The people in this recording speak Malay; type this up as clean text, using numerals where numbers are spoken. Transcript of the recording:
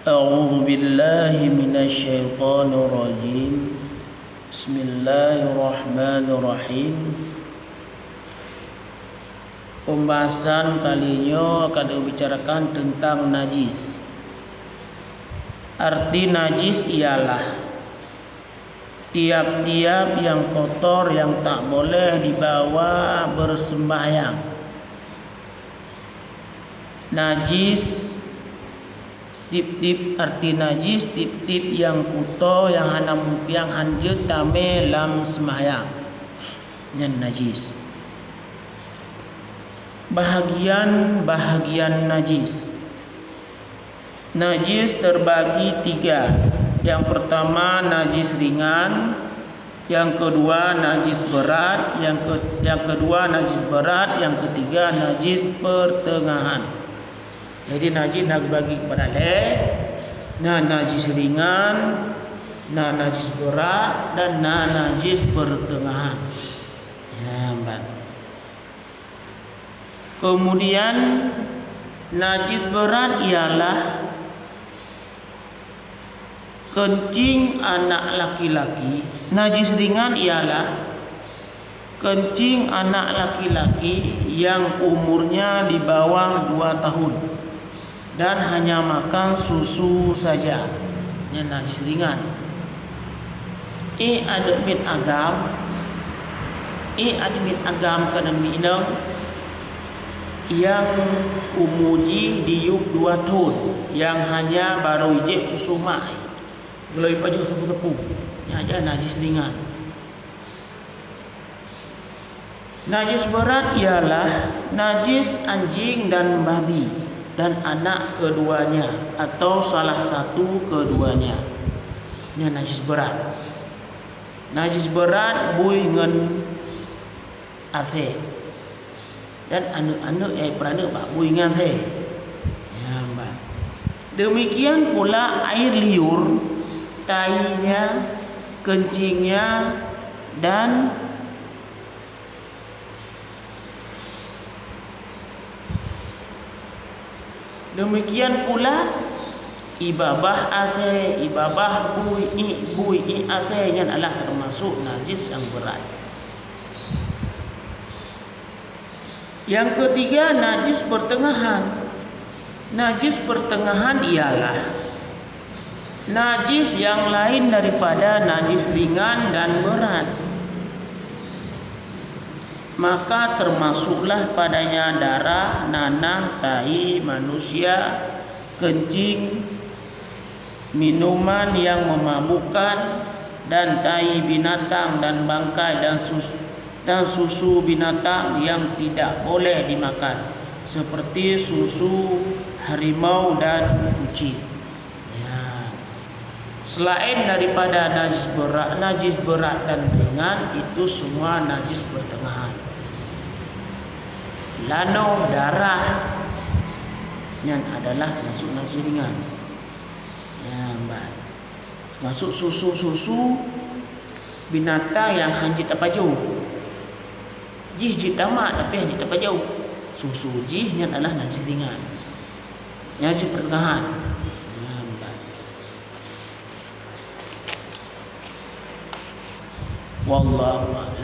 A'udzu billahi minasyaitonir rajim. Bismillahirrahmanirrahim. Pembahasan kali ini akan membicarakan tentang najis. Arti najis ialah tiap-tiap yang kotor yang tak boleh dibawa bersembahyang. Najis tip-tip arti najis tip-tip yang kuto yang hanjut tame lam sembahyang. Yang najis. Bahagian najis. Najis terbagi 3. Yang pertama najis ringan, yang kedua najis berat, yang kedua najis berat, yang ketiga najis pertengahan. Jadi najis nak bagi kepada najis ringan, najis berat dan najis pertengahan. Ya, Mbak. Kemudian najis berat ialah kencing anak laki-laki. Najis ringan ialah kencing anak laki-laki yang umurnya di bawah 2 tahun dan hanya makan susu saja. Ini najis ringan. Admit agam kana minang yang umuji diuk 2 tahun yang hanya baru ijek susu mak. Geloi paju sapu-sapu. Ini aja najis ringan. Najis berat ialah najis anjing dan babi dan anak keduanya atau salah satu keduanya. Ini najis berat. Najis berat bui ngen afe dan anu perana pak bui ngen afe. Ya, Mbak. Demikian pula air liur, tainya, kencingnya dan demikian pula ibabah ase, ibabah bui ase yang adalah termasuk najis yang berat. Yang ketiga najis pertengahan. Najis pertengahan ialah najis yang lain daripada najis ringan dan berat. Maka termasuklah padanya darah, nanah, tahi manusia, kencing, minuman yang memabukkan, dan tahi binatang dan bangkai dan susu binatang yang tidak boleh dimakan, seperti susu harimau dan kucing. Ya. Selain daripada najis berat dan ringan, itu semua najis pertengahan. Lano, darah yang adalah termasuk najis ringan. Ya, Mbak. Termasuk susu binatang yang hanjit apa jauh. Jih tamat tapi hanjit apa jauh. Susu jihnya adalah najis ringan. Najis pertengahan. Ya, Mbak. Wallahu a'lam.